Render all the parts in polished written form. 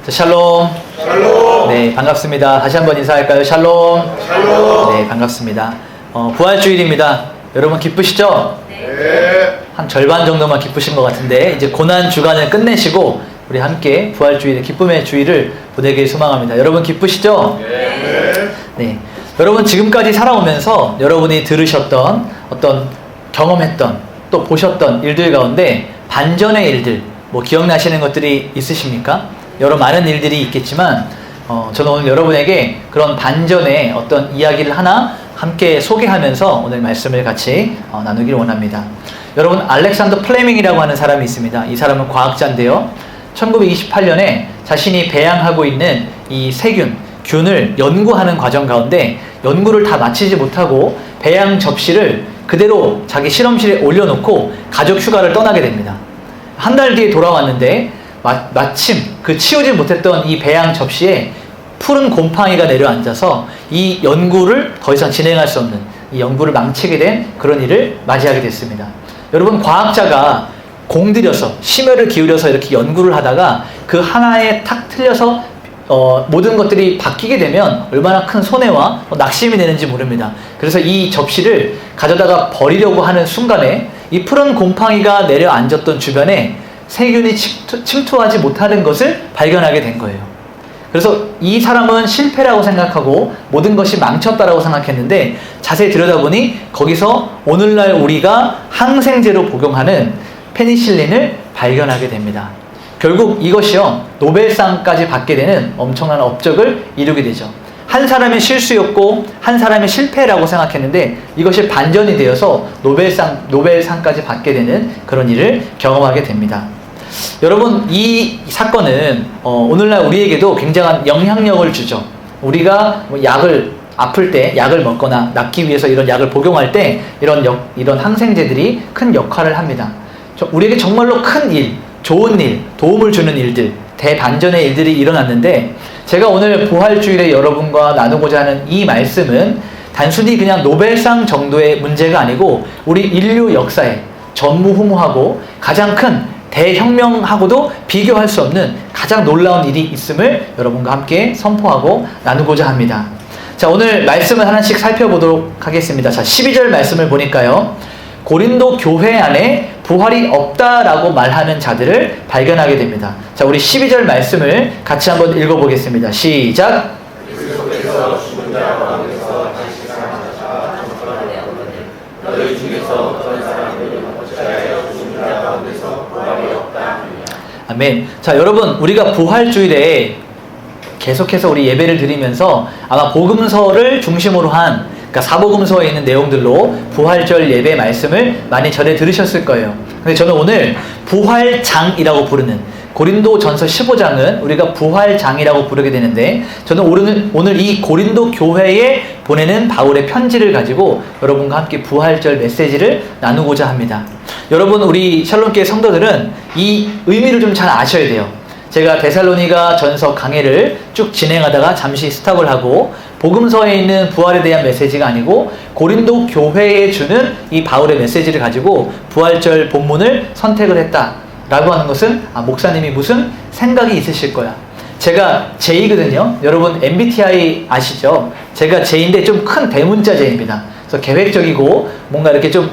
자, 샬롬. 샬롬. 네, 반갑습니다. 다시 한번 인사할까요? 샬롬. 샬롬. 네, 반갑습니다. 부활주일입니다. 여러분 기쁘시죠? 네. 한 절반 정도만 기쁘신 것 같은데 이제 고난 주간을 끝내시고 우리 함께 부활주일, 기쁨의 주일을 보내길 소망합니다. 여러분 기쁘시죠? 네. 네. 여러분 지금까지 살아오면서 여러분이 들으셨던 어떤 경험했던 또 보셨던 일들 가운데 반전의 일들 뭐 기억나시는 것들이 있으십니까? 여러 많은 일들이 있겠지만 저는 오늘 여러분에게 그런 반전의 어떤 이야기를 하나 함께 소개하면서 오늘 말씀을 같이 나누기를 원합니다. 여러분 알렉산더 플레밍이라고 하는 사람이 있습니다. 이 사람은 과학자인데요. 1928년에 자신이 배양하고 있는 이 균을 연구하는 과정 가운데 연구를 다 마치지 못하고 배양 접시를 그대로 자기 실험실에 올려놓고 가족 휴가를 떠나게 됩니다. 한 달 뒤에 돌아왔는데 마침 그 치우지 못했던 이 배양 접시에 푸른 곰팡이가 내려앉아서 이 연구를 더 이상 진행할 수 없는 이 연구를 망치게 된 그런 일을 맞이하게 됐습니다. 여러분 과학자가 공들여서 심혈을 기울여서 이렇게 연구를 하다가 그 하나에 탁 틀려서 모든 것들이 바뀌게 되면 얼마나 큰 손해와 낙심이 되는지 모릅니다. 그래서 이 접시를 가져다가 버리려고 하는 순간에 이 푸른 곰팡이가 내려앉았던 주변에 세균이 침투하지 못하는 것을 발견하게 된 거예요. 그래서 이 사람은 실패라고 생각하고 모든 것이 망쳤다라고 생각했는데 자세히 들여다보니 거기서 오늘날 우리가 항생제로 복용하는 페니실린을 발견하게 됩니다. 결국 이것이요 노벨상까지 받게 되는 엄청난 업적을 이루게 되죠. 한 사람의 실수였고 한 사람의 실패라고 생각했는데 이것이 반전이 되어서 노벨상까지 받게 되는 그런 일을 경험하게 됩니다. 여러분 이 사건은 오늘날 우리에게도 굉장한 영향력을 주죠. 우리가 아플 때 약을 먹거나 낫기 위해서 이런 약을 복용할 때 이런 항생제들이 큰 역할을 합니다. 우리에게 정말로 큰 일, 좋은 일, 도움을 주는 일들, 대반전의 일들이 일어났는데 제가 오늘 부활주일에 여러분과 나누고자 하는 이 말씀은 단순히 그냥 노벨상 정도의 문제가 아니고 우리 인류 역사에 전무후무하고 가장 큰 대혁명하고도 비교할 수 없는 가장 놀라운 일이 있음을 여러분과 함께 선포하고 나누고자 합니다. 자, 오늘 말씀을 하나씩 살펴보도록 하겠습니다. 자, 12절 말씀을 보니까요. 고린도 교회 안에 부활이 없다라고 말하는 자들을 발견하게 됩니다. 자, 우리 12절 말씀을 같이 한번 읽어보겠습니다. 시작! 아멘. 자, 여러분 우리가 부활주일에 계속해서 우리 예배를 드리면서 아마 복음서를 중심으로 한 그러니까 사복음서에 있는 내용들로 부활절 예배 말씀을 많이 전해 들으셨을 거예요. 근데 저는 오늘 부활장이라고 부르는 고린도 전서 15장은 우리가 부활장이라고 부르게 되는데 저는 오늘 이 고린도 교회에 보내는 바울의 편지를 가지고 여러분과 함께 부활절 메시지를 나누고자 합니다. 여러분 우리 샬롬교회 성도들은 이 의미를 좀 잘 아셔야 돼요. 제가 데살로니가 전서 강해를 쭉 진행하다가 잠시 스탑을 하고 복음서에 있는 부활에 대한 메시지가 아니고 고린도 교회에 주는 이 바울의 메시지를 가지고 부활절 본문을 선택을 했다라고 하는 것은 목사님이 무슨 생각이 있으실 거야. 제가 J거든요. 여러분 MBTI 아시죠? 제가 J인데 좀 큰 대문자 J입니다. 그래서 계획적이고 뭔가 이렇게 좀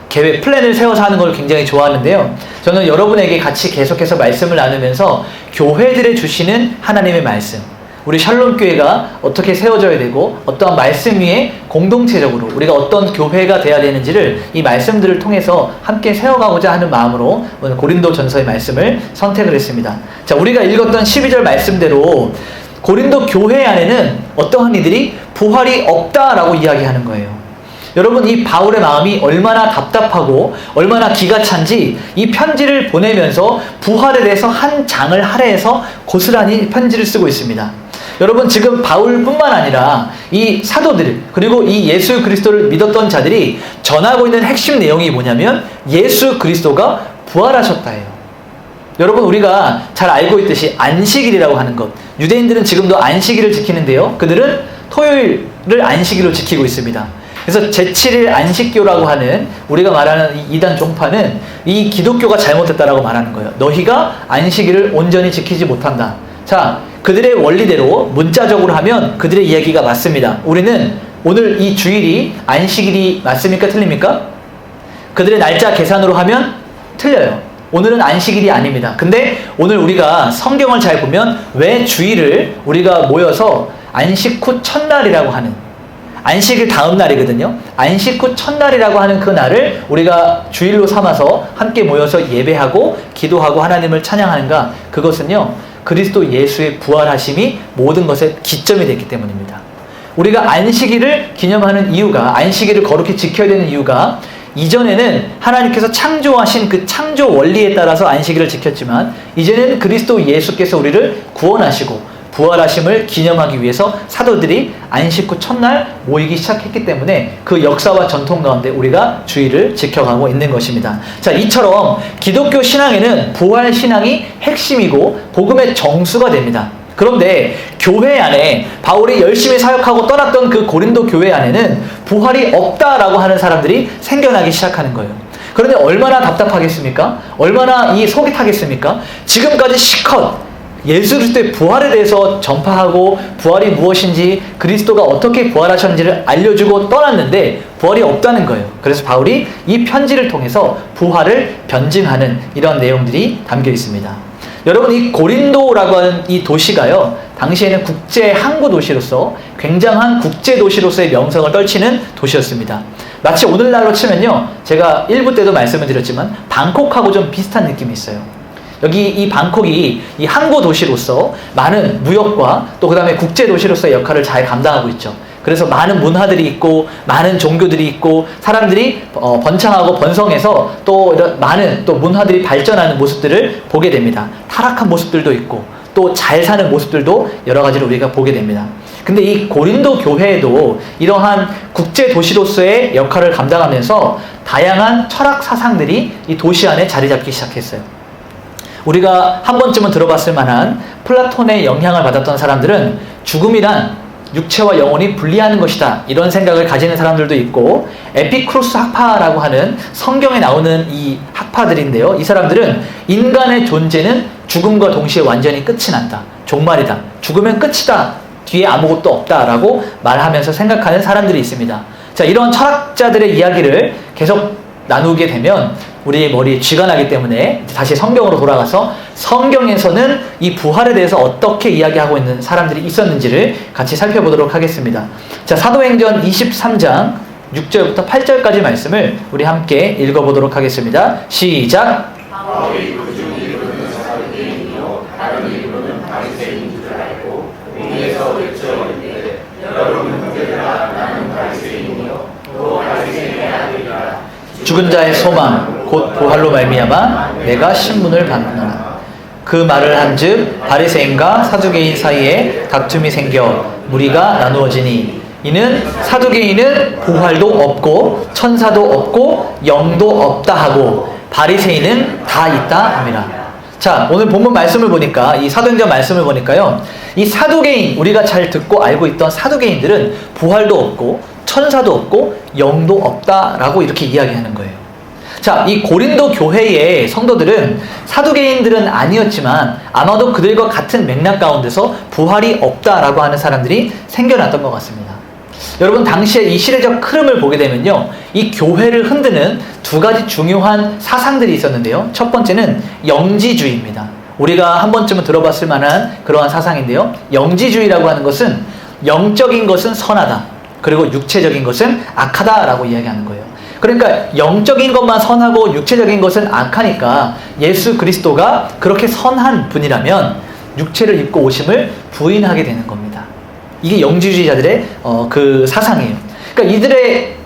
플랜을 세워서 하는 걸 굉장히 좋아하는데요. 저는 여러분에게 같이 계속해서 말씀을 나누면서 교회들에 주시는 하나님의 말씀, 우리 샬롬교회가 어떻게 세워져야 되고 어떠한 말씀 위에 공동체적으로 우리가 어떤 교회가 돼야 되는지를 이 말씀들을 통해서 함께 세워가고자 하는 마음으로 오늘 고린도 전서의 말씀을 선택을 했습니다. 자, 우리가 읽었던 12절 말씀대로 고린도 교회 안에는 어떠한 이들이 부활이 없다라고 이야기하는 거예요. 여러분 이 바울의 마음이 얼마나 답답하고 얼마나 기가 찬지 이 편지를 보내면서 부활에 대해서 한 장을 할애해서 고스란히 편지를 쓰고 있습니다. 여러분 지금 바울뿐만 아니라 이 사도들 그리고 이 예수 그리스도를 믿었던 자들이 전하고 있는 핵심 내용이 뭐냐면 예수 그리스도가 부활하셨다예요. 여러분 우리가 잘 알고 있듯이 안식일이라고 하는 것, 유대인들은 지금도 안식일을 지키는데요. 그들은 토요일을 안식일로 지키고 있습니다. 그래서 제7일 안식교라고 하는 우리가 말하는 이 이단 종파는 이 기독교가 잘못했다라고 말하는 거예요. 너희가 안식일을 온전히 지키지 못한다. 자, 그들의 원리대로 문자적으로 하면 그들의 이야기가 맞습니다. 우리는 오늘 이 주일이 안식일이 맞습니까? 틀립니까? 그들의 날짜 계산으로 하면 틀려요. 오늘은 안식일이 아닙니다. 근데 오늘 우리가 성경을 잘 보면 왜 주일을 우리가 모여서 안식 후 첫날이라고 하는, 안식일 다음 날이거든요. 안식 후 첫날이라고 하는 그 날을 우리가 주일로 삼아서 함께 모여서 예배하고 기도하고 하나님을 찬양하는가? 그것은요, 그리스도 예수의 부활하심이 모든 것의 기점이 됐기 때문입니다. 우리가 안식일을 기념하는 이유가, 안식일을 거룩히 지켜야 되는 이유가, 이전에는 하나님께서 창조하신 그 창조 원리에 따라서 안식일을 지켰지만 이제는 그리스도 예수께서 우리를 구원하시고 부활하심을 기념하기 위해서 사도들이 안식 후 첫날 모이기 시작했기 때문에 그 역사와 전통 가운데 우리가 주일을 지켜가고 있는 것입니다. 자, 이처럼 기독교 신앙에는 부활 신앙이 핵심이고 복음의 정수가 됩니다. 그런데 교회 안에 바울이 열심히 사역하고 떠났던 그 고린도 교회 안에는 부활이 없다라고 하는 사람들이 생겨나기 시작하는 거예요. 그런데 얼마나 답답하겠습니까? 얼마나 이 속이 타겠습니까? 지금까지 실컷 예수 그리스도의 부활에 대해서 전파하고 부활이 무엇인지 그리스도가 어떻게 부활하셨는지를 알려주고 떠났는데 부활이 없다는 거예요. 그래서 바울이 이 편지를 통해서 부활을 변증하는 이런 내용들이 담겨 있습니다. 여러분, 이 고린도라고 하는 이 도시가요, 당시에는 국제 항구 도시로서 굉장한 국제 도시로서의 명성을 떨치는 도시였습니다. 마치 오늘날로 치면요, 제가 1부 때도 말씀을 드렸지만 방콕하고 좀 비슷한 느낌이 있어요. 여기 이 방콕이 이 항구 도시로서 많은 무역과 또 그 다음에 국제 도시로서의 역할을 잘 감당하고 있죠. 그래서 많은 문화들이 있고 많은 종교들이 있고 사람들이 번창하고 번성해서 또 이런 많은 또 문화들이 발전하는 모습들을 보게 됩니다. 타락한 모습들도 있고 또 잘 사는 모습들도 여러 가지를 우리가 보게 됩니다. 근데 이 고린도 교회에도 이러한 국제 도시로서의 역할을 감당하면서 다양한 철학 사상들이 이 도시 안에 자리 잡기 시작했어요. 우리가 한 번쯤은 들어봤을 만한 플라톤의 영향을 받았던 사람들은 죽음이란 육체와 영혼이 분리하는 것이다, 이런 생각을 가지는 사람들도 있고, 에피쿠로스 학파라고 하는 성경에 나오는 이 학파들인데요, 이 사람들은 인간의 존재는 죽음과 동시에 완전히 끝이 난다, 종말이다, 죽으면 끝이다, 뒤에 아무것도 없다라고 말하면서 생각하는 사람들이 있습니다. 자, 이런 철학자들의 이야기를 계속 나누게 되면 우리의 머리에 쥐가 나기 때문에 다시 성경으로 돌아가서 성경에서는 이 부활에 대해서 어떻게 이야기하고 있는 사람들이 있었는지를 같이 살펴보도록 하겠습니다. 자, 사도행전 23장 6절부터 8절까지 말씀을 우리 함께 읽어보도록 하겠습니다. 시작! 죽은 자의 소망 곧 부활로 말미암아 내가 신문을 받노라. 그 말을 한즉 바리새인과 사두개인 사이에 다툼이 생겨 무리가 나누어지니 이는 사두개인은 부활도 없고 천사도 없고 영도 없다 하고 바리새인은 다 있다 함이라. 자, 오늘 본문 말씀을 보니까, 이 사도행전 말씀을 보니까요, 이 사두개인, 우리가 잘 듣고 알고 있던 사두개인들은 부활도 없고 천사도 없고 영도 없다라고 이렇게 이야기하는 거예요. 자, 이 고린도 교회의 성도들은 사두개인들은 아니었지만 아마도 그들과 같은 맥락 가운데서 부활이 없다라고 하는 사람들이 생겨났던 것 같습니다. 여러분, 당시에 이 시대적 흐름을 보게 되면요, 이 교회를 흔드는 두 가지 중요한 사상들이 있었는데요, 첫 번째는 영지주의입니다. 우리가 한 번쯤은 들어봤을 만한 그러한 사상인데요, 영지주의라고 하는 것은 영적인 것은 선하다, 그리고 육체적인 것은 악하다라고 이야기하는 거예요. 그러니까 영적인 것만 선하고 육체적인 것은 악하니까 예수 그리스도가 그렇게 선한 분이라면 육체를 입고 오심을 부인하게 되는 겁니다. 이게 영지주의자들의 그 사상이에요. 그러니까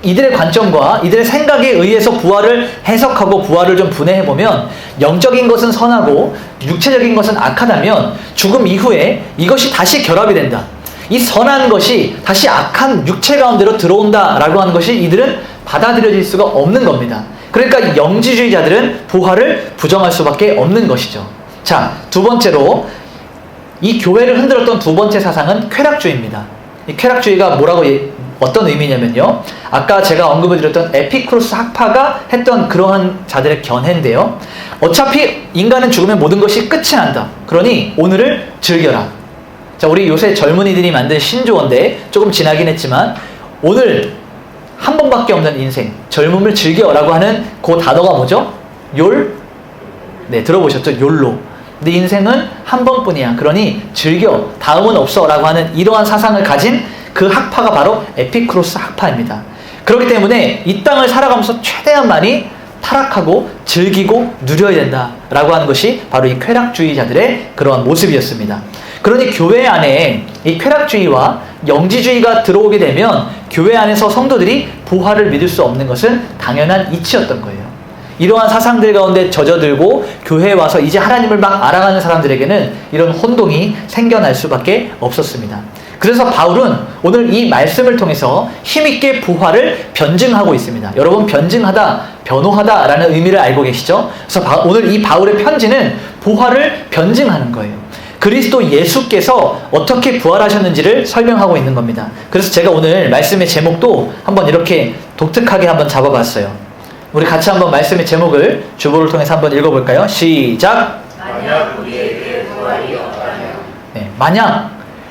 이들의 관점과 이들의 생각에 의해서 부활을 해석하고 부활을 좀 분해해보면 영적인 것은 선하고 육체적인 것은 악하다면 죽음 이후에 이것이 다시 결합이 된다. 이 선한 것이 다시 악한 육체 가운데로 들어온다라고 하는 것이 이들은 받아들여질 수가 없는 겁니다. 그러니까 영지주의자들은 부활을 부정할 수밖에 없는 것이죠. 자, 두 번째로 이 교회를 흔들었던 두 번째 사상은 쾌락주의입니다. 이 쾌락주의가 뭐라고 어떤 의미냐면요. 아까 제가 언급을 드렸던 에피쿠로스 학파가 했던 그러한 자들의 견해인데요. 어차피 인간은 죽으면 모든 것이 끝이 난다. 그러니 오늘을 즐겨라. 자, 우리 요새 젊은이들이 만든 신조어인데 조금 지나긴 했지만 오늘 한 번밖에 없는 인생, 젊음을 즐겨라고 하는 그 단어가 뭐죠? 네, 들어보셨죠? 욜로. 네 인생은 한 번뿐이야. 그러니 즐겨. 다음은 없어. 라고 하는 이러한 사상을 가진 그 학파가 바로 에피쿠로스 학파입니다. 그렇기 때문에 이 땅을 살아가면서 최대한 많이 타락하고 즐기고 누려야 된다. 라고 하는 것이 바로 이 쾌락주의자들의 그러한 모습이었습니다. 그러니 교회 안에 이 쾌락주의와 영지주의가 들어오게 되면 교회 안에서 성도들이 부활을 믿을 수 없는 것은 당연한 이치였던 거예요. 이러한 사상들 가운데 젖어들고 교회에 와서 이제 하나님을 막 알아가는 사람들에게는 이런 혼동이 생겨날 수밖에 없었습니다. 그래서 바울은 오늘 이 말씀을 통해서 힘있게 부활을 변증하고 있습니다. 여러분, 변증하다, 변호하다 라는 의미를 알고 계시죠? 그래서 오늘 이 바울의 편지는 부활을 변증하는 거예요. 그리스도 예수께서 어떻게 부활하셨는지를 설명하고 있는 겁니다. 그래서 제가 오늘 말씀의 제목도 한번 이렇게 독특하게 한번 잡아봤어요. 우리 같이 한번 말씀의 제목을 주보를 통해서 한번 읽어볼까요? 시작! 만약 우리에게 부활이 없다면. 네, 만약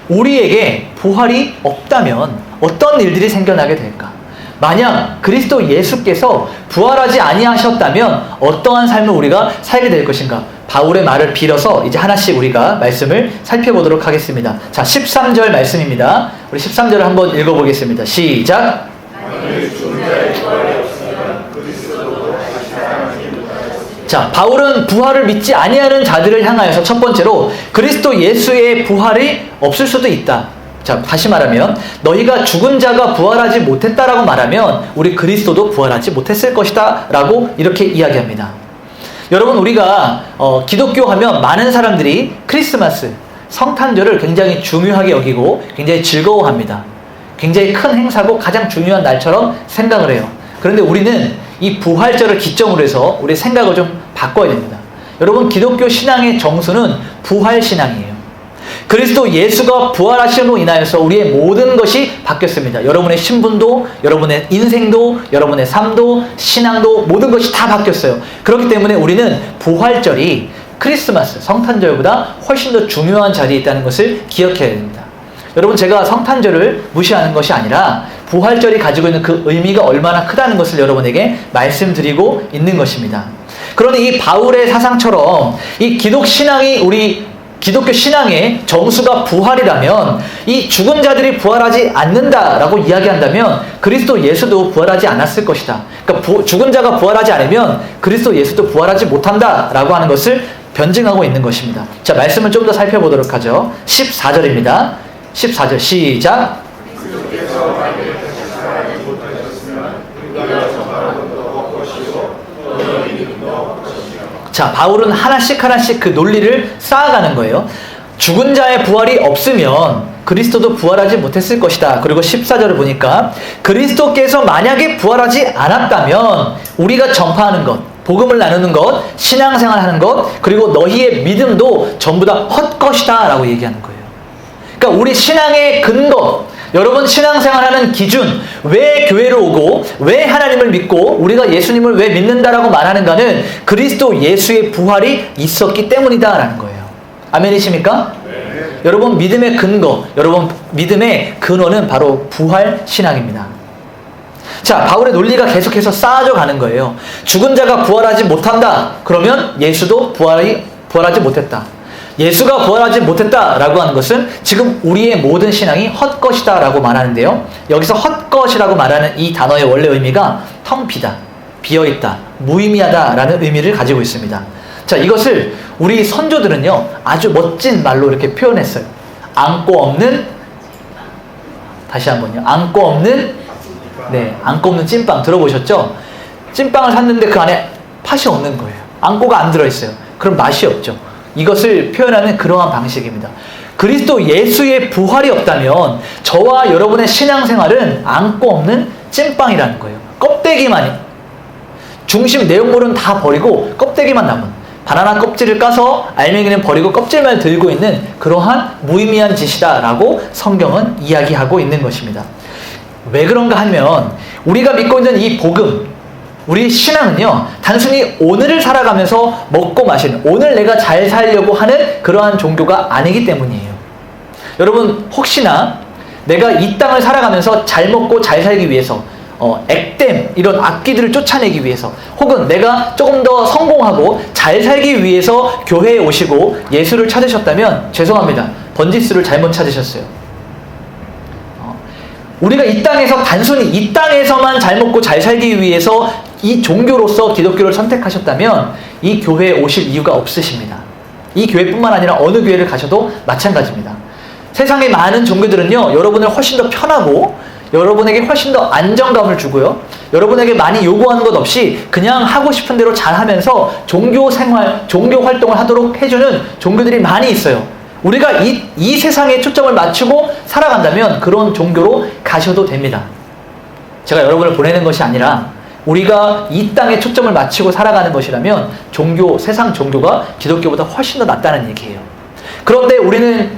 우리에게 부활이 없다면 어떤 일들이 생겨나게 될까? 만약 그리스도 예수께서 부활하지 아니하셨다면 어떠한 삶을 우리가 살게 될 것인가? 바울의 말을 빌어서 이제 하나씩 우리가 말씀을 살펴보도록 하겠습니다. 자, 13절 말씀입니다. 우리 13절을 한번 읽어보겠습니다. 시작! 자, 바울은 부활을 믿지 아니하는 자들을 향하여서 첫 번째로 그리스도 예수의 부활이 없을 수도 있다. 자, 다시 말하면 너희가 죽은 자가 부활하지 못했다라고 말하면 우리 그리스도도 부활하지 못했을 것이다 라고 이렇게 이야기합니다. 여러분, 우리가 기독교 하면 많은 사람들이 크리스마스, 성탄절을 굉장히 중요하게 여기고 굉장히 즐거워합니다. 굉장히 큰 행사고 가장 중요한 날처럼 생각을 해요. 그런데 우리는 이 부활절을 기점으로 해서 우리 생각을 좀 바꿔야 됩니다. 여러분, 기독교 신앙의 정수는 부활신앙이에요. 그리스도 예수가 부활하심으로 인하여서 우리의 모든 것이 바뀌었습니다. 여러분의 신분도, 여러분의 인생도, 여러분의 삶도, 신앙도 모든 것이 다 바뀌었어요. 그렇기 때문에 우리는 부활절이 크리스마스, 성탄절보다 훨씬 더 중요한 자리에 있다는 것을 기억해야 됩니다. 여러분, 제가 성탄절을 무시하는 것이 아니라 부활절이 가지고 있는 그 의미가 얼마나 크다는 것을 여러분에게 말씀드리고 있는 것입니다. 그러니 이 바울의 사상처럼 이 기독교 신앙의 정수가 부활이라면 이 죽은 자들이 부활하지 않는다라고 이야기한다면 그리스도 예수도 부활하지 않았을 것이다. 그러니까 죽은 자가 부활하지 않으면 그리스도 예수도 부활하지 못한다라고 하는 것을 변증하고 있는 것입니다. 자, 말씀을 좀 더 살펴보도록 하죠. 14절입니다. 14절 시작! 자, 바울은 하나씩 하나씩 그 논리를 쌓아가는 거예요. 죽은 자의 부활이 없으면 그리스도도 부활하지 못했을 것이다. 그리고 14절을 보니까 그리스도께서 만약에 부활하지 않았다면 우리가 전파하는 것, 복음을 나누는 것, 신앙생활 하는 것, 그리고 너희의 믿음도 전부 다 헛것이다 라고 얘기하는 거예요. 그러니까 우리 신앙의 근거, 여러분 신앙생활하는 기준, 왜 교회로 오고 왜 하나님을 믿고 우리가 예수님을 왜 믿는다라고 말하는가는 그리스도 예수의 부활이 있었기 때문이다라는 거예요. 아멘이십니까? 네. 여러분, 믿음의 근거, 여러분 믿음의 근원은 바로 부활 신앙입니다. 자, 바울의 논리가 계속해서 쌓아져 가는 거예요. 죽은 자가 부활하지 못한다. 그러면 예수도 부활하지 못했다. 예수가 부활하지 못했다라고 하는 것은 지금 우리의 모든 신앙이 헛것이다라고 말하는데요. 여기서 헛것이라고 말하는 이 단어의 원래 의미가 텅 비다, 비어있다, 무의미하다라는 의미를 가지고 있습니다. 자, 이것을 우리 선조들은요 아주 멋진 말로 이렇게 표현했어요. 안고 없는, 다시 한번요, 안고 없는, 네, 안고 없는 찐빵 들어보셨죠? 찐빵을 샀는데 그 안에 팥이 없는 거예요. 안고가 안 들어있어요. 그럼 맛이 없죠. 이것을 표현하는 그러한 방식입니다. 그리스도 예수의 부활이 없다면 저와 여러분의 신앙생활은 안고 없는 찐빵이라는 거예요. 껍데기만, 중심 내용물은 다 버리고 껍데기만 남은, 바나나 껍질을 까서 알맹이는 버리고 껍질만 들고 있는 그러한 무의미한 짓이다라고 성경은 이야기하고 있는 것입니다. 왜 그런가 하면 우리가 믿고 있는 이 복음, 우리 신앙은요, 단순히 오늘을 살아가면서 먹고 마시는, 오늘 내가 잘 살려고 하는 그러한 종교가 아니기 때문이에요. 여러분, 혹시나 내가 이 땅을 살아가면서 잘 먹고 잘 살기 위해서 액땜, 이런 악기들을 쫓아내기 위해서, 혹은 내가 조금 더 성공하고 잘 살기 위해서 교회에 오시고 예수를 찾으셨다면 죄송합니다. 번지수를 잘못 찾으셨어요. 우리가 이 땅에서 단순히 이 땅에서만 잘 먹고 잘 살기 위해서 이 종교로서 기독교를 선택하셨다면 이 교회에 오실 이유가 없으십니다. 이 교회뿐만 아니라 어느 교회를 가셔도 마찬가지입니다. 세상의 많은 종교들은요, 여러분을 훨씬 더 편하고 여러분에게 훨씬 더 안정감을 주고요, 여러분에게 많이 요구하는 것 없이 그냥 하고 싶은 대로 잘하면서 종교 생활, 종교 활동을 하도록 해주는 종교들이 많이 있어요. 우리가 이 세상에 초점을 맞추고 살아간다면 그런 종교로 가셔도 됩니다. 제가 여러분을 보내는 것이 아니라 우리가 이 땅에 초점을 맞추고 살아가는 것이라면 세상 종교가 기독교보다 훨씬 더 낫다는 얘기예요. 그런데 우리는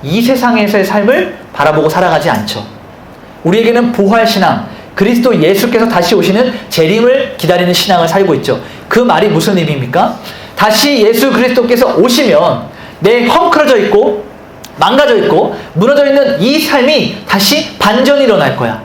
이 세상에서의 삶을 바라보고 살아가지 않죠. 우리에게는 부활신앙, 그리스도 예수께서 다시 오시는 재림을 기다리는 신앙을 살고 있죠. 그 말이 무슨 의미입니까? 다시 예수 그리스도께서 오시면 내 헝클어져 있고 망가져 있고 무너져 있는 이 삶이 다시 반전이 일어날 거야.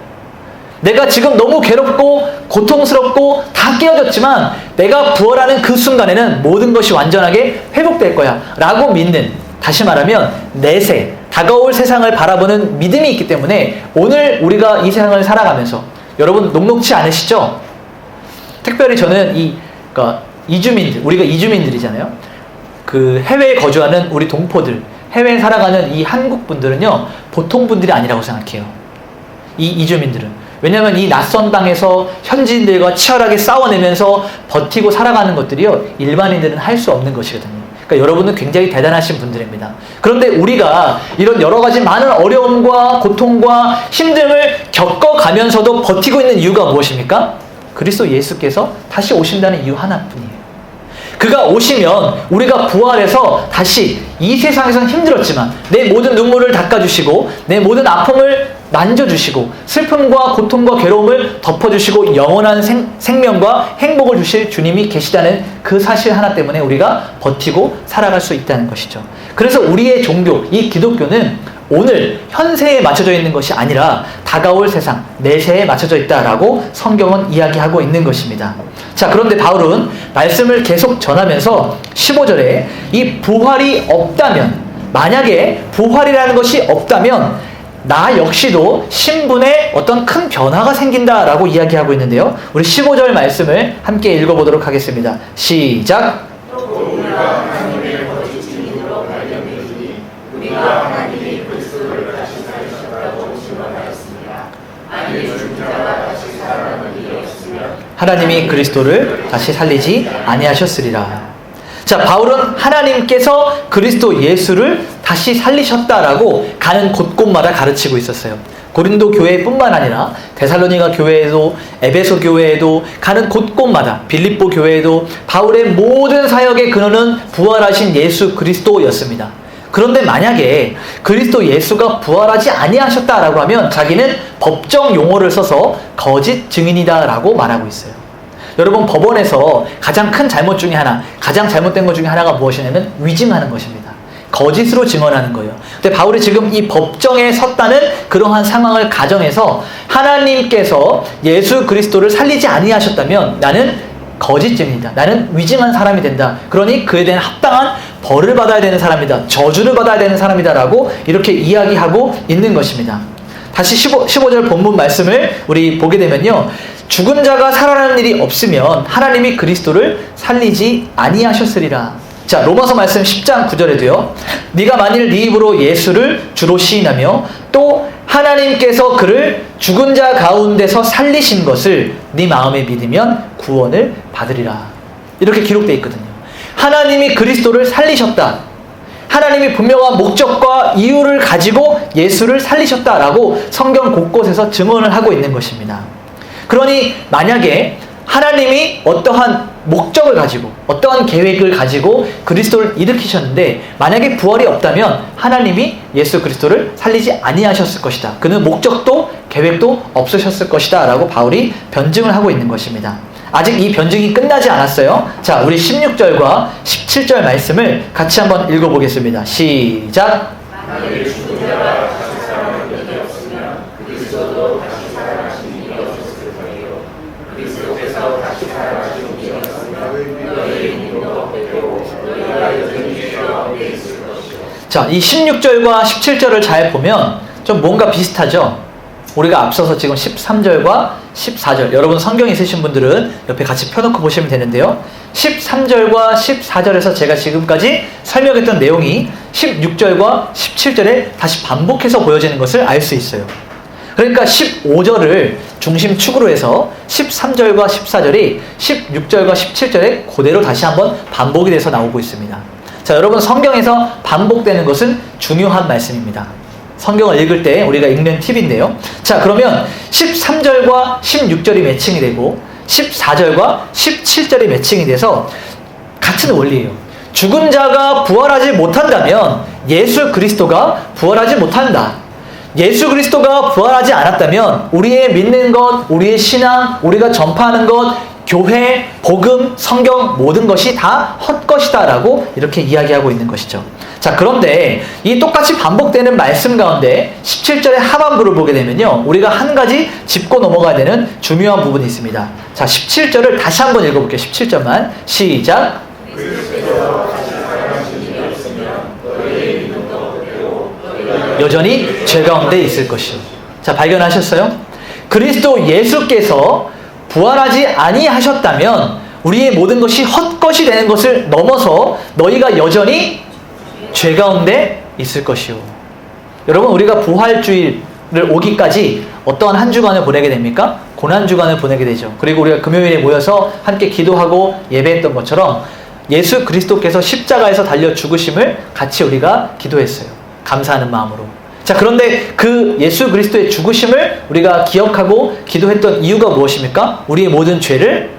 내가 지금 너무 괴롭고 고통스럽고 다 깨어졌지만 내가 부활하는 그 순간에는 모든 것이 완전하게 회복될 거야 라고 믿는, 다시 말하면 내세, 다가올 세상을 바라보는 믿음이 있기 때문에 오늘 우리가 이 세상을 살아가면서, 여러분 녹록치 않으시죠? 특별히 저는 이주민들, 우리가 이주민들이잖아요. 그 해외에 거주하는 우리 동포들, 해외에 살아가는 이 한국 분들은요, 보통 분들이 아니라고 생각해요. 이 이주민들은. 왜냐하면 이 낯선 땅에서 현지인들과 치열하게 싸워내면서 버티고 살아가는 것들이요, 일반인들은 할 수 없는 것이거든요. 그러니까 여러분은 굉장히 대단하신 분들입니다. 그런데 우리가 이런 여러 가지 많은 어려움과 고통과 힘듦을 겪어가면서도 버티고 있는 이유가 무엇입니까? 그리스도 예수께서 다시 오신다는 이유 하나뿐이에요. 그가 오시면 우리가 부활해서 다시 이 세상에서는 힘들었지만 내 모든 눈물을 닦아주시고 내 모든 아픔을 만져주시고 슬픔과 고통과 괴로움을 덮어주시고 영원한 생명과 행복을 주실 주님이 계시다는 그 사실 하나 때문에 우리가 버티고 살아갈 수 있다는 것이죠. 그래서 우리의 종교, 이 기독교는 오늘 현세에 맞춰져 있는 것이 아니라 다가올 세상, 내세에 맞춰져 있다라고 성경은 이야기하고 있는 것입니다. 자, 그런데 바울은 말씀을 계속 전하면서 15절에 이 부활이 없다면, 만약에 부활이라는 것이 없다면 나 역시도 신분에 어떤 큰 변화가 생긴다라고 이야기하고 있는데요. 우리 15절 말씀을 함께 읽어보도록 하겠습니다. 시작! 또 우리가 하나님의 거짓 증인으로 발견되니 우리가 하나님이 그리스도를 다시 살리셨다고 증언하였습니다. 아니 죽은 자가 다시 살아나는 일이 없으면 하나님이 그리스도를 다시 살리지 아니하셨으리라. 자, 바울은 하나님께서 그리스도 예수를 다시 살리셨다라고 가는 곳곳마다 가르치고 있었어요. 고린도 교회뿐만 아니라 데살로니가 교회에도, 에베소 교회에도, 가는 곳곳마다, 빌립보 교회에도 바울의 모든 사역의 근원은 부활하신 예수 그리스도였습니다. 그런데 만약에 그리스도 예수가 부활하지 아니하셨다라고 하면 자기는 법정 용어를 써서 거짓 증인이다라고 말하고 있어요. 여러분, 법원에서 가장 큰 잘못 중에 하나, 가장 잘못된 것 중에 하나가 무엇이냐면 위증하는 것입니다. 거짓으로 증언하는 거예요. 근데 바울이 지금 이 법정에 섰다는 그러한 상황을 가정해서 하나님께서 예수 그리스도를 살리지 아니하셨다면 나는 거짓 증인이다. 나는 위증한 사람이 된다. 그러니 그에 대한 합당한 벌을 받아야 되는 사람이다. 저주를 받아야 되는 사람이다라고 이렇게 이야기하고 있는 것입니다. 다시 15절 본문 말씀을 우리 보게 되면요, 죽은 자가 살아나는 일이 없으면 하나님이 그리스도를 살리지 아니하셨으리라. 자, 로마서 말씀 10장 9절에도요. 네가 만일 네 입으로 예수를 주로 시인하며 또 하나님께서 그를 죽은 자 가운데서 살리신 것을 네 마음에 믿으면 구원을 받으리라. 이렇게 기록되어 있거든요. 하나님이 그리스도를 살리셨다. 하나님이 분명한 목적과 이유를 가지고 예수를 살리셨다라고 성경 곳곳에서 증언을 하고 있는 것입니다. 그러니 만약에 하나님이 어떠한 목적을 가지고 어떠한 계획을 가지고 그리스도를 일으키셨는데 만약에 부활이 없다면 하나님이 예수 그리스도를 살리지 아니하셨을 것이다. 그는 목적도 계획도 없으셨을 것이다 라고 바울이 변증을 하고 있는 것입니다. 아직 이 변증이 끝나지 않았어요. 자, 우리 16절과 17절 말씀을 같이 한번 읽어보겠습니다. 시작. 만일 죽은 자가 다시 살아나는 일이 없으면 그리스도도 다시 살아나신 일이 없었을 터이요 그리스도께서 다시 살아나신 일이 없으면 너희의 믿음도 없겠고 너희가 여전히 죄 가운데 있을 것이요. 자, 이 16절과 17절을 잘 보면 좀 뭔가 비슷하죠? 우리가 앞서서 지금 13절과 14절, 여러분 성경 있으신 분들은 옆에 같이 펴놓고 보시면 되는데요. 13절과 14절에서 제가 지금까지 설명했던 내용이 16절과 17절에 다시 반복해서 보여지는 것을 알 수 있어요. 그러니까 15절을 중심축으로 해서 13절과 14절이 16절과 17절에 그대로 다시 한번 반복이 돼서 나오고 있습니다. 자, 여러분 성경에서 반복되는 것은 중요한 말씀입니다. 성경을 읽을 때 우리가 읽는 팁인데요. 자, 그러면 13절과 16절이 매칭이 되고 14절과 17절이 매칭이 돼서 같은 원리예요. 죽은 자가 부활하지 못한다면 예수 그리스도가 부활하지 못한다. 예수 그리스도가 부활하지 않았다면 우리의 믿는 것, 우리의 신앙, 우리가 전파하는 것, 교회, 복음, 성경 모든 것이 다 헛것이다 라고 이렇게 이야기하고 있는 것이죠. 자, 그런데 이 똑같이 반복되는 말씀 가운데 17절의 하반부를 보게 되면요, 우리가 한 가지 짚고 넘어가야 되는 중요한 부분이 있습니다. 자, 17절을 다시 한번 읽어볼게요. 17절만 시작. 여전히 죄 가운데 있을 것이요. 자, 발견하셨어요? 그리스도 예수께서 부활하지 아니하셨다면 우리의 모든 것이 헛것이 되는 것을 넘어서 너희가 여전히 죄 가운데 있을 것이요. 여러분, 우리가 부활주일을 오기까지 어떠한 한 주간을 보내게 됩니까? 고난주간을 보내게 되죠. 그리고 우리가 금요일에 모여서 함께 기도하고 예배했던 것처럼 예수 그리스도께서 십자가에서 달려 죽으심을 같이 우리가 기도했어요. 감사하는 마음으로. 자, 그런데 그 예수 그리스도의 죽으심을 우리가 기억하고 기도했던 이유가 무엇입니까? 우리의 모든 죄를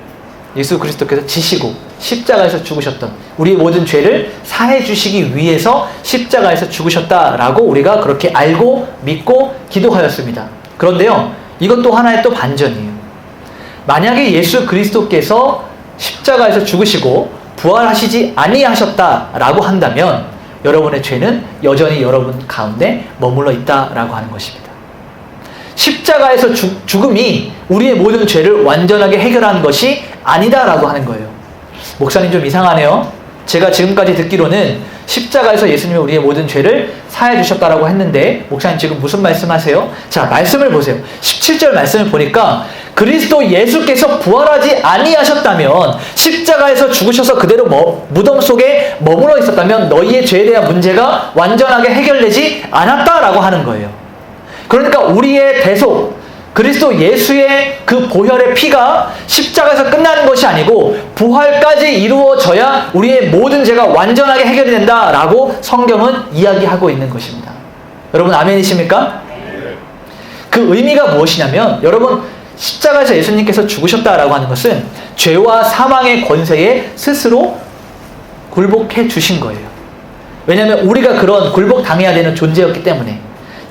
예수 그리스도께서 지시고 십자가에서 죽으셨던 우리의 모든 죄를 사해 주시기 위해서 십자가에서 죽으셨다라고 우리가 그렇게 알고 믿고 기도하였습니다. 그런데요, 이것도 하나의 또 반전이에요. 만약에 예수 그리스도께서 십자가에서 죽으시고 부활하시지 아니하셨다라고 한다면 여러분의 죄는 여전히 여러분 가운데 머물러 있다라고 하는 것입니다. 십자가에서 죽음이 우리의 모든 죄를 완전하게 해결한 것이 아니다라고 하는 거예요. 목사님 좀 이상하네요. 제가 지금까지 듣기로는 십자가에서 예수님이 우리의 모든 죄를 사해 주셨다라고 했는데 목사님 지금 무슨 말씀하세요? 자, 말씀을 보세요. 17절 말씀을 보니까 그리스도 예수께서 부활하지 아니하셨다면 십자가에서 죽으셔서 그대로 무덤 속에 머물러 있었다면 너희의 죄에 대한 문제가 완전하게 해결되지 않았다라고 하는 거예요. 그러니까 우리의 대속, 그리스도 예수의 그 보혈의 피가 십자가에서 끝나는 것이 아니고 부활까지 이루어져야 우리의 모든 죄가 완전하게 해결이 된다라고 성경은 이야기하고 있는 것입니다. 여러분 아멘이십니까? 그 의미가 무엇이냐면 여러분 십자가에서 예수님께서 죽으셨다라고 하는 것은 죄와 사망의 권세에 스스로 굴복해 주신 거예요. 왜냐하면 우리가 그런 굴복당해야 되는 존재였기 때문에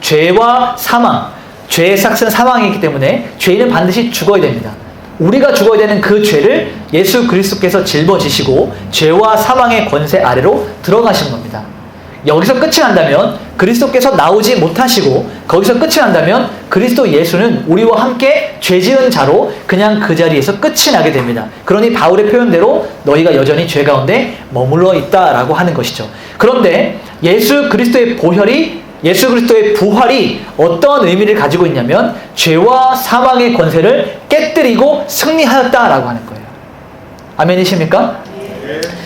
죄와 사망, 죄의 삭은 사망이기 때문에 죄인은 반드시 죽어야 됩니다. 우리가 죽어야 되는 그 죄를 예수 그리스도께서 짊어지시고 죄와 사망의 권세 아래로 들어가신 겁니다. 여기서 끝이 난다면 그리스도께서 나오지 못하시고 거기서 끝이 난다면 그리스도 예수는 우리와 함께 죄지은 자로 그냥 그 자리에서 끝이 나게 됩니다. 그러니 바울의 표현대로 너희가 여전히 죄 가운데 머물러 있다라고 하는 것이죠. 그런데 예수 그리스도의 부활이 어떤 의미를 가지고 있냐면 죄와 사망의 권세를 깨뜨리고 승리하였다라고 하는 거예요. 아멘이십니까?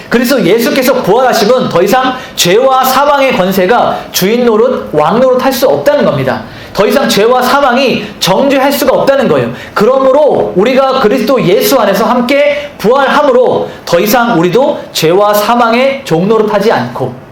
그래서 예수께서 부활하심은 더 이상 죄와 사망의 권세가 주인 노릇, 왕 노릇 할 수 없다는 겁니다. 더 이상 죄와 사망이 정죄할 수가 없다는 거예요. 그러므로 우리가 그리스도 예수 안에서 함께 부활함으로 더 이상 우리도 죄와 사망의 종노릇하지 않고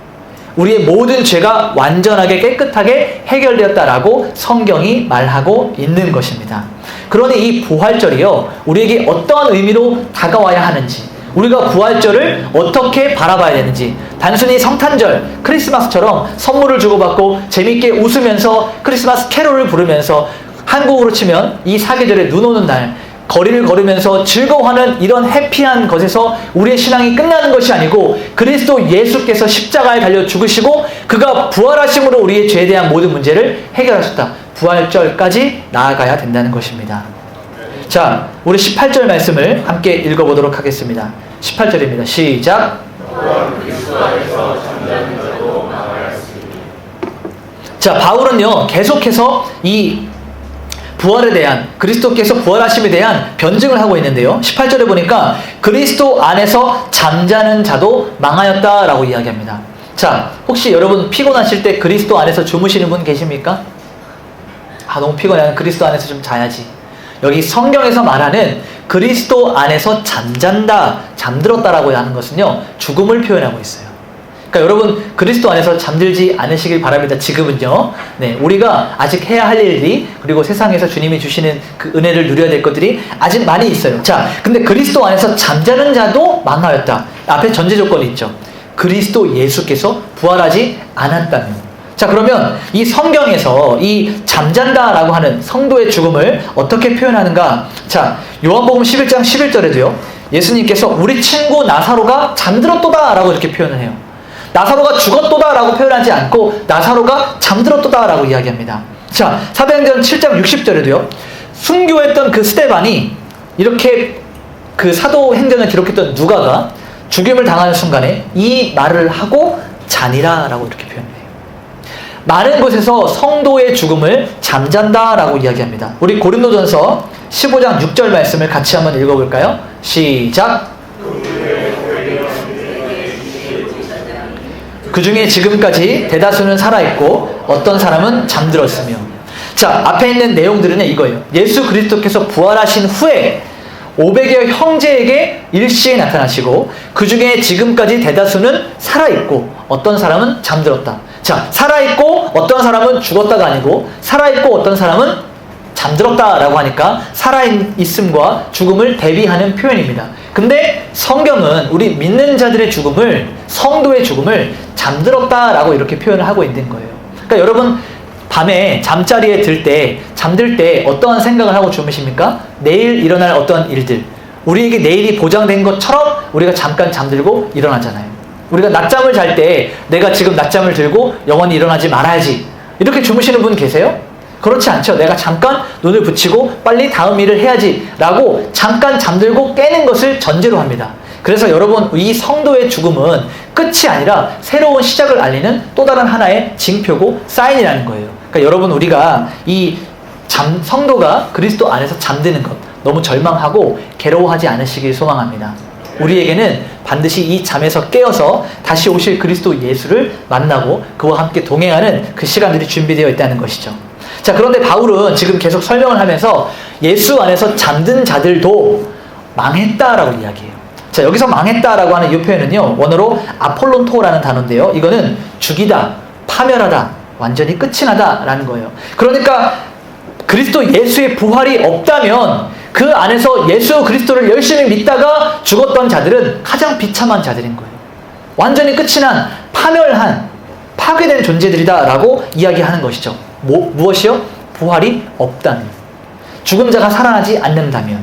우리의 모든 죄가 완전하게 깨끗하게 해결되었다라고 성경이 말하고 있는 것입니다. 그러니 이 부활절이요, 우리에게 어떠한 의미로 다가와야 하는지, 우리가 부활절을 어떻게 바라봐야 되는지, 단순히 성탄절, 크리스마스처럼 선물을 주고받고 재밌게 웃으면서 크리스마스 캐롤을 부르면서 한국으로 치면 이 사계절에 눈 오는 날 거리를 걸으면서 즐거워하는 이런 해피한 것에서 우리의 신앙이 끝나는 것이 아니고 그리스도 예수께서 십자가에 달려 죽으시고 그가 부활하심으로 우리의 죄에 대한 모든 문제를 해결하셨다. 부활절까지 나아가야 된다는 것입니다. 자, 우리 18절 말씀을 함께 읽어보도록 하겠습니다. 18절입니다. 시작. 자, 바울은요 계속해서 이 부활에 대한, 그리스도께서 부활하심에 대한 변증을 하고 있는데요. 18절에 보니까 그리스도 안에서 잠자는 자도 망하였다라고 이야기합니다. 자, 혹시 여러분 피곤하실 때 그리스도 안에서 주무시는 분 계십니까? 너무 피곤해. 그리스도 안에서 좀 자야지. 여기 성경에서 말하는 그리스도 안에서 잠잔다, 잠들었다라고 하는 것은요, 죽음을 표현하고 있어요. 그러니까 여러분 그리스도 안에서 잠들지 않으시길 바랍니다. 지금은요. 네, 우리가 아직 해야 할 일이, 그리고 세상에서 주님이 주시는 그 은혜를 누려야 될 것들이 아직 많이 있어요. 자, 근데 그리스도 안에서 잠자는 자도 망하였다. 앞에 전제 조건이 있죠. 그리스도 예수께서 부활하지 않았다면. 자, 그러면 이 성경에서 이 잠잔다라고 하는 성도의 죽음을 어떻게 표현하는가? 자, 요한복음 11장 11절에도요. 예수님께서 우리 친구 나사로가 잠들었도다 라고 이렇게 표현을 해요. 나사로가 죽었도다 라고 표현하지 않고 나사로가 잠들었도다 라고 이야기합니다. 자, 사도행전 7장 60절에도요. 순교했던 그 스데반이 이렇게 그 사도행전을 기록했던 누가가 죽임을 당하는 순간에 이 말을 하고 자니라 라고 이렇게 표현해요. 많은 곳에서 성도의 죽음을 잠잔다 라고 이야기합니다. 우리 고린도전서 15장 6절 말씀을 같이 한번 읽어볼까요? 시작. 그 중에 지금까지 대다수는 살아있고 어떤 사람은 잠들었으며. 자, 앞에 있는 내용들은 이거예요. 예수 그리스도께서 부활하신 후에 500여 형제에게 일시에 나타나시고 그 중에 지금까지 대다수는 살아있고 어떤 사람은 잠들었다. 자, 살아있고 어떤 사람은 죽었다가 아니고 살아있고 어떤 사람은 잠들었다라고 하니까 살아있음과 죽음을 대비하는 표현입니다. 근데 성경은 우리 믿는 자들의 죽음을, 성도의 죽음을 잠들었다라고 이렇게 표현을 하고 있는 거예요. 그러니까 여러분 밤에 잠자리에 잠들 때 어떠한 생각을 하고 주무십니까? 내일 일어날 어떠한 일들, 우리에게 내일이 보장된 것처럼 우리가 잠깐 잠들고 일어나잖아요. 우리가 낮잠을 잘 때 내가 지금 낮잠을 들고 영원히 일어나지 말아야지 이렇게 주무시는 분 계세요? 그렇지 않죠. 내가 잠깐 눈을 붙이고 빨리 다음 일을 해야지 라고 잠깐 잠들고 깨는 것을 전제로 합니다. 그래서 여러분 이 성도의 죽음은 끝이 아니라 새로운 시작을 알리는 또 다른 하나의 징표고 사인이라는 거예요. 그러니까 여러분 우리가 이 성도가 그리스도 안에서 잠드는 것 너무 절망하고 괴로워하지 않으시길 소망합니다. 우리에게는 반드시 이 잠에서 깨어서 다시 오실 그리스도 예수를 만나고 그와 함께 동행하는 그 시간들이 준비되어 있다는 것이죠. 자, 그런데 바울은 지금 계속 설명을 하면서 예수 안에서 잠든 자들도 망했다라고 이야기해요. 자, 여기서 망했다라고 하는 이 표현은요, 원어로 아폴론토라는 단어인데요. 이거는 죽이다, 파멸하다, 완전히 끝이 나다라는 거예요. 그러니까 그리스도 예수의 부활이 없다면 그 안에서 예수 그리스도를 열심히 믿다가 죽었던 자들은 가장 비참한 자들인 거예요. 완전히 끝이 난, 파멸한, 파괴된 존재들이다라고 이야기하는 것이죠. 무엇이요? 부활이 없다면. 죽은 자가 살아나지 않는다면.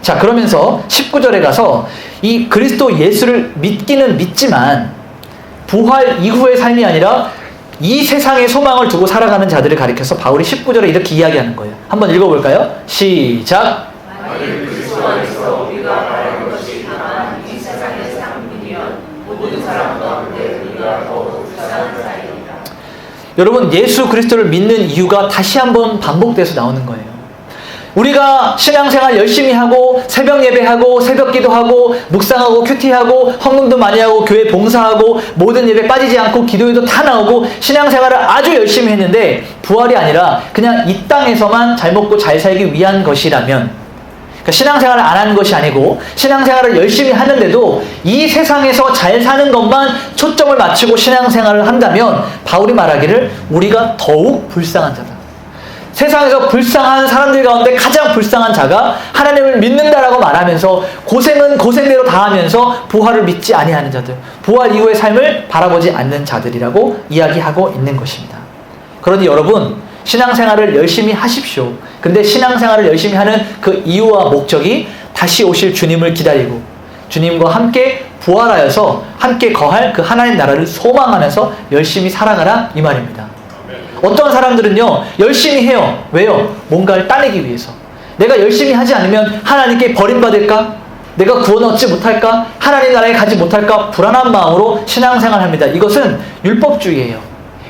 자, 그러면서 19절에 가서 이 그리스도 예수를 믿기는 믿지만 부활 이후의 삶이 아니라 이 세상의 소망을 두고 살아가는 자들을 가리켜서 바울이 19절에 이렇게 이야기하는 거예요. 한번 읽어볼까요? 시작. 만일 그리스도 안에서 우리가 바라는 것이 다만 이 세상의 삶이면 모든 사람 가운데 우리가 더욱 불쌍한 자입니다. 여러분 예수 그리스도를 믿는 이유가 다시 한번 반복돼서 나오는 거예요. 우리가 신앙생활 열심히 하고 새벽 예배하고 새벽 기도하고 묵상하고 큐티하고 헌금도 많이 하고 교회 봉사하고 모든 예배 빠지지 않고 기도회도 다 나오고 신앙생활을 아주 열심히 했는데 부활이 아니라 그냥 이 땅에서만 잘 먹고 잘 살기 위한 것이라면, 그러니까 신앙생활을 안 하는 것이 아니고 신앙생활을 열심히 하는데도 이 세상에서 잘 사는 것만 초점을 맞추고 신앙생활을 한다면 바울이 말하기를 우리가 더욱 불쌍한 자다. 세상에서 불쌍한 사람들 가운데 가장 불쌍한 자가 하나님을 믿는다라고 말하면서 고생은 고생대로 다 하면서 부활을 믿지 아니하는 자들, 부활 이후의 삶을 바라보지 않는 자들이라고 이야기하고 있는 것입니다. 그러니 여러분 신앙생활을 열심히 하십시오. 근데 신앙생활을 열심히 하는 그 이유와 목적이 다시 오실 주님을 기다리고 주님과 함께 부활하여서 함께 거할 그 하나님 나라를 소망하면서 열심히 살아가라 이 말입니다. 어떤 사람들은요 열심히 해요. 왜요? 뭔가를 따내기 위해서. 내가 열심히 하지 않으면 하나님께 버림받을까? 내가 구원 얻지 못할까? 하나님 나라에 가지 못할까? 불안한 마음으로 신앙생활합니다. 이것은 율법주의예요.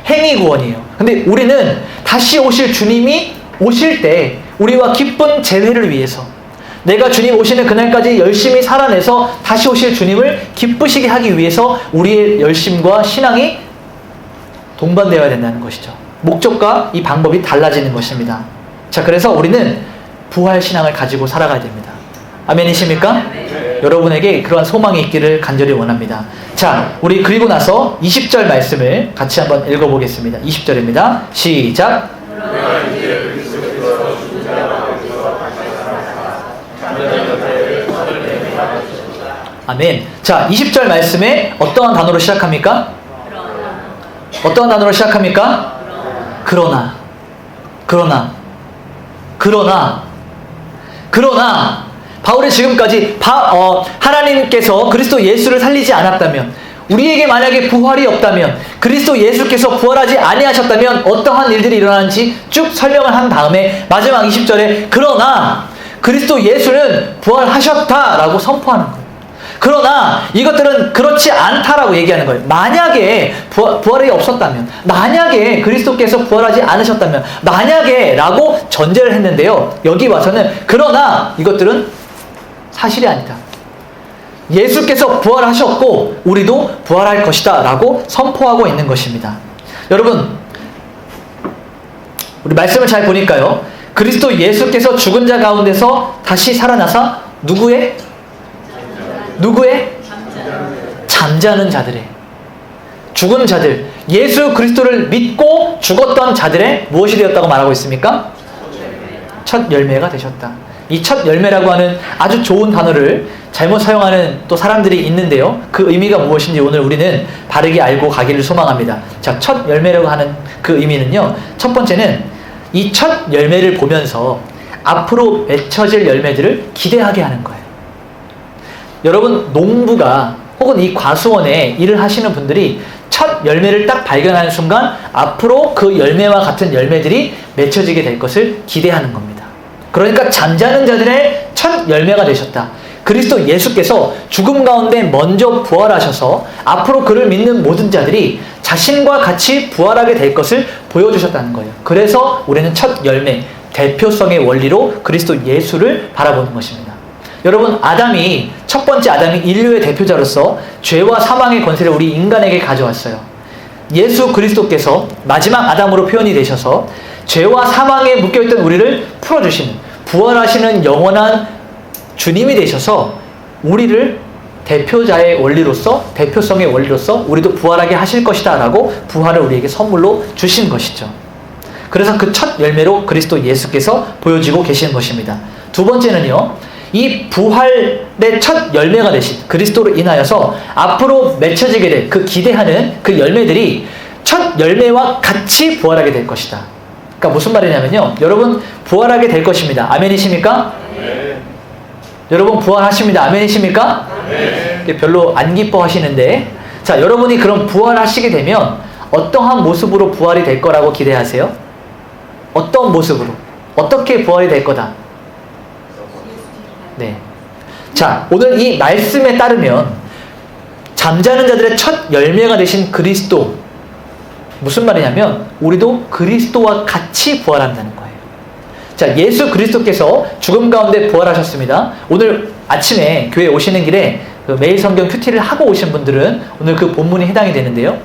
행위 구원이에요. 근데 우리는 다시 오실 주님이 오실 때 우리와 기쁜 재회를 위해서 내가 주님 오시는 그날까지 열심히 살아내서 다시 오실 주님을 기쁘시게 하기 위해서 우리의 열심과 신앙이 동반되어야 된다는 것이죠. 목적과 이 방법이 달라지는 것입니다. 자, 그래서 우리는 부활 신앙을 가지고 살아가야 됩니다. 아멘이십니까? 네. 여러분에게 그러한 소망이 있기를 간절히 원합니다. 자, 우리 그리고 나서 20절 말씀을 같이 한번 읽어보겠습니다. 20절입니다. 시작. 아멘. 자, 20절 말씀에 어떠한 단어로 시작합니까? 어떠한 단어로 시작합니까? 그러나. 바울이 지금까지 하나님께서 그리스도 예수를 살리지 않았다면, 우리에게 만약에 부활이 없다면, 그리스도 예수께서 부활하지 아니하셨다면 어떠한 일들이 일어나는지 쭉 설명을 한 다음에 마지막 20절에 그러나 그리스도 예수는 부활하셨다라고 선포하는 거예요. 그러나 이것들은 그렇지 않다라고 얘기하는 거예요. 만약에 부활이 없었다면, 만약에 그리스도께서 부활하지 않으셨다면, 만약에 라고 전제를 했는데요. 여기 와서는 그러나 이것들은 사실이 아니다. 예수께서 부활하셨고 우리도 부활할 것이다 라고 선포하고 있는 것입니다. 여러분, 우리 말씀을 잘 보니까요, 그리스도 예수께서 죽은 자 가운데서 다시 살아나사 누구의? 잠자는 자들의, 죽은 자들, 예수 그리스도를 믿고 죽었던 자들의 무엇이 되었다고 말하고 있습니까? 첫 열매가 되셨다. 이 첫 열매라고 하는 아주 좋은 단어를 잘못 사용하는 또 사람들이 있는데요. 그 의미가 무엇인지 오늘 우리는 바르게 알고 가기를 소망합니다. 자, 첫 열매라고 하는 그 의미는요, 첫 번째는 이 첫 열매를 보면서 앞으로 맺혀질 열매들을 기대하게 하는 거예요. 여러분, 농부가 혹은 이 과수원에 일을 하시는 분들이 첫 열매를 딱 발견하는 순간 앞으로 그 열매와 같은 열매들이 맺혀지게 될 것을 기대하는 겁니다. 그러니까 잠자는 자들의 첫 열매가 되셨다. 그리스도 예수께서 죽음 가운데 먼저 부활하셔서 앞으로 그를 믿는 모든 자들이 자신과 같이 부활하게 될 것을 보여주셨다는 거예요. 그래서 우리는 첫 열매, 대표성의 원리로 그리스도 예수를 바라보는 것입니다. 여러분, 첫 번째 아담이 인류의 대표자로서 죄와 사망의 권세를 우리 인간에게 가져왔어요. 예수 그리스도께서 마지막 아담으로 표현이 되셔서 죄와 사망에 묶여있던 우리를 풀어주시는, 부활하시는 영원한 주님이 되셔서 우리를 대표자의 원리로서, 대표성의 원리로서 우리도 부활하게 하실 것이다 라고 부활을 우리에게 선물로 주신 것이죠. 그래서 그 첫 열매로 그리스도 예수께서 보여지고 계시는 것입니다. 두 번째는요, 이 부활의 첫 열매가 되신 그리스도로 인하여서 앞으로 맺혀지게 될 그 기대하는 그 열매들이 첫 열매와 같이 부활하게 될 것이다. 그러니까 무슨 말이냐면요, 여러분 부활하게 될 것입니다. 아멘이십니까? 네. 여러분 부활하십니다. 아멘이십니까? 네. 별로 안 기뻐하시는데, 자, 여러분이 그럼 부활하시게 되면 어떠한 모습으로 부활이 될 거라고 기대하세요? 어떤 모습으로? 어떻게 부활이 될 거다? 네. 자, 오늘 이 말씀에 따르면 잠자는 자들의 첫 열매가 되신 그리스도, 무슨 말이냐면 우리도 그리스도와 같이 부활한다는 거예요. 자, 예수 그리스도께서 죽음 가운데 부활하셨습니다. 오늘 아침에 교회 오시는 길에 그 매일 성경 큐티를 하고 오신 분들은 오늘 그 본문이 해당이 되는데요.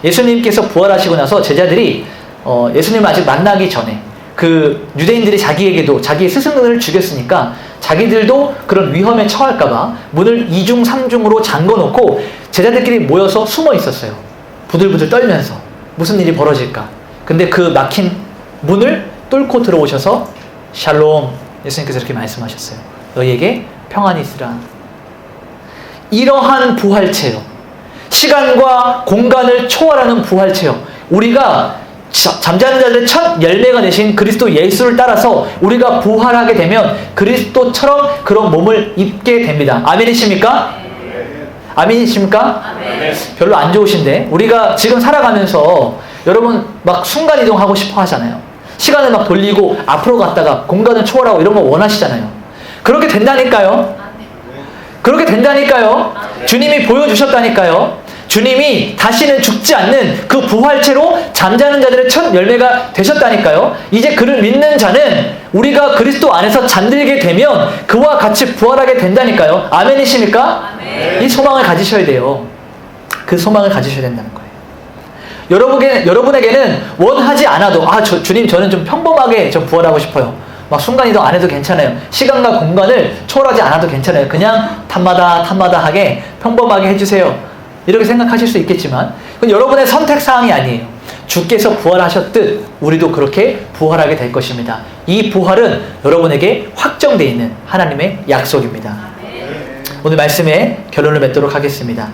예수님께서 부활하시고 나서 제자들이 예수님을 아직 만나기 전에 그 유대인들이 자기에게도 자기의 스승들을 죽였으니까 자기들도 그런 위험에 처할까봐 문을 2중 3중으로 잠궈놓고 제자들끼리 모여서 숨어 있었어요. 부들부들 떨면서 무슨 일이 벌어질까. 근데 그 막힌 문을 뚫고 들어오셔서 샬롬, 예수님께서 이렇게 말씀하셨어요. 너희에게 평안이 있으라. 이러한 부활체요, 시간과 공간을 초월하는 부활체요, 우리가 잠자는 자들의 첫 열매가 되신 그리스도 예수를 따라서 우리가 부활하게 되면 그리스도처럼 그런 몸을 입게 됩니다. 아멘이십니까? 아멘이십니까? 별로 안 좋으신데 우리가 지금 살아가면서 여러분 막 순간이동하고 싶어 하잖아요. 시간을 막 돌리고 앞으로 갔다가 공간을 초월하고 이런 거 원하시잖아요. 그렇게 된다니까요. 그렇게 된다니까요. 주님이 보여주셨다니까요. 주님이 다시는 죽지 않는 그 부활체로 잠자는 자들의 첫 열매가 되셨다니까요. 이제 그를 믿는 자는 우리가 그리스도 안에서 잠들게 되면 그와 같이 부활하게 된다니까요. 아멘이십니까? 아멘. 이 소망을 가지셔야 돼요. 그 소망을 가지셔야 된다는 거예요. 여러분에게는 원하지 않아도 주님 저는 좀 평범하게 좀 부활하고 싶어요. 막 순간이동 안 해도 괜찮아요. 시간과 공간을 초월하지 않아도 괜찮아요. 그냥 탐마다하게 평범하게 해주세요. 이렇게 생각하실 수 있겠지만 그건 여러분의 선택사항이 아니에요. 주께서 부활하셨듯 우리도 그렇게 부활하게 될 것입니다. 이 부활은 여러분에게 확정되어 있는 하나님의 약속입니다. 오늘 말씀의 결론을 맺도록 하겠습니다.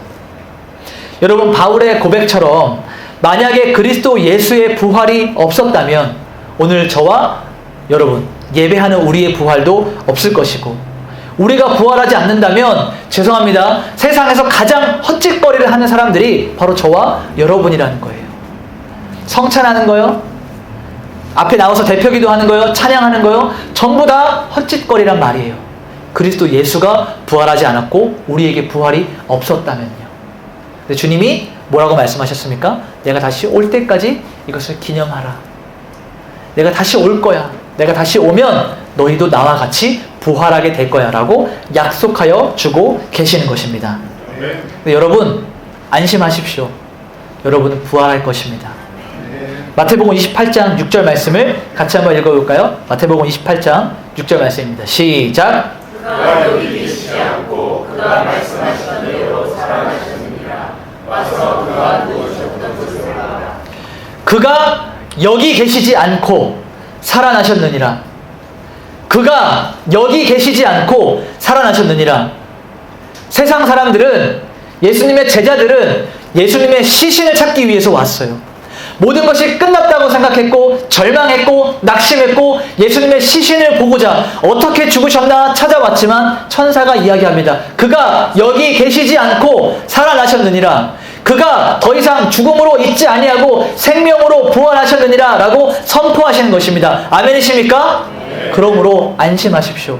여러분 바울의 고백처럼 만약에 그리스도 예수의 부활이 없었다면 오늘 저와 여러분 예배하는 우리의 부활도 없을 것이고 우리가 부활하지 않는다면 죄송합니다. 세상에서 가장 헛짓거리를 하는 사람들이 바로 저와 여러분이라는 거예요. 성찬하는 거요. 앞에 나와서 대표기도 하는 거요. 찬양하는 거요. 전부 다 헛짓거리란 말이에요. 그리스도 예수가 부활하지 않았고 우리에게 부활이 없었다면요. 근데 주님이 뭐라고 말씀하셨습니까? 내가 다시 올 때까지 이것을 기념하라. 내가 다시 올 거야. 내가 다시 오면 너희도 나와 같이 부활하게 될 거야 라고 약속하여 주고 계시는 것입니다. 여러분 안심하십시오. 여러분은 부활할 것입니다. 마태복음 28장 6절 말씀을 같이 한번 읽어볼까요? 마태복음 28장 6절 말씀입니다. 시작. 그가 여기 계시지 않고 그가 말씀하신 대로 살아나셨느니라. 와서 그가 누우셨던 곳으로 가라. 그가 여기 계시지 않고 살아나셨느니라. 그가 여기 계시지 않고 살아나셨느니라. 세상 사람들은 예수님의 제자들은 예수님의 시신을 찾기 위해서 왔어요. 모든 것이 끝났다고 생각했고 절망했고 낙심했고 예수님의 시신을 보고자 어떻게 죽으셨나 찾아왔지만 천사가 이야기합니다. 그가 여기 계시지 않고 살아나셨느니라. 그가 더 이상 죽음으로 있지 아니하고 생명으로 부활하셨느니라 라고 선포하시는 것입니다. 아멘이십니까? 네. 그러므로 안심하십시오.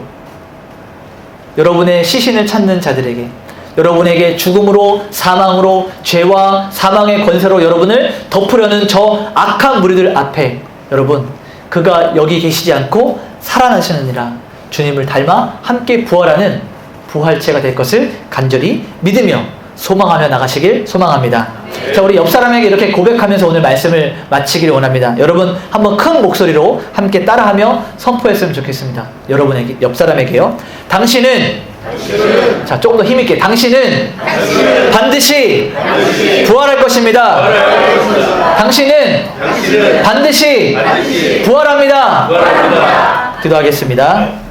여러분의 시신을 찾는 자들에게 여러분에게 죽음으로 사망으로 죄와 사망의 권세로 여러분을 덮으려는 저 악한 무리들 앞에 여러분 그가 여기 계시지 않고 살아나시느니라. 주님을 닮아 함께 부활하는 부활체가 될 것을 간절히 믿으며 소망하며 나가시길 소망합니다. 자, 우리 옆 사람에게 이렇게 고백하면서 오늘 말씀을 마치기를 원합니다. 여러분 한번 큰 목소리로 함께 따라하며 선포했으면 좋겠습니다. 여러분에게 옆 사람에게요. 당신은 자, 조금 더 힘있게 당신은 반드시 부활할 것입니다. 당신은 반드시 부활합니다. 기도하겠습니다.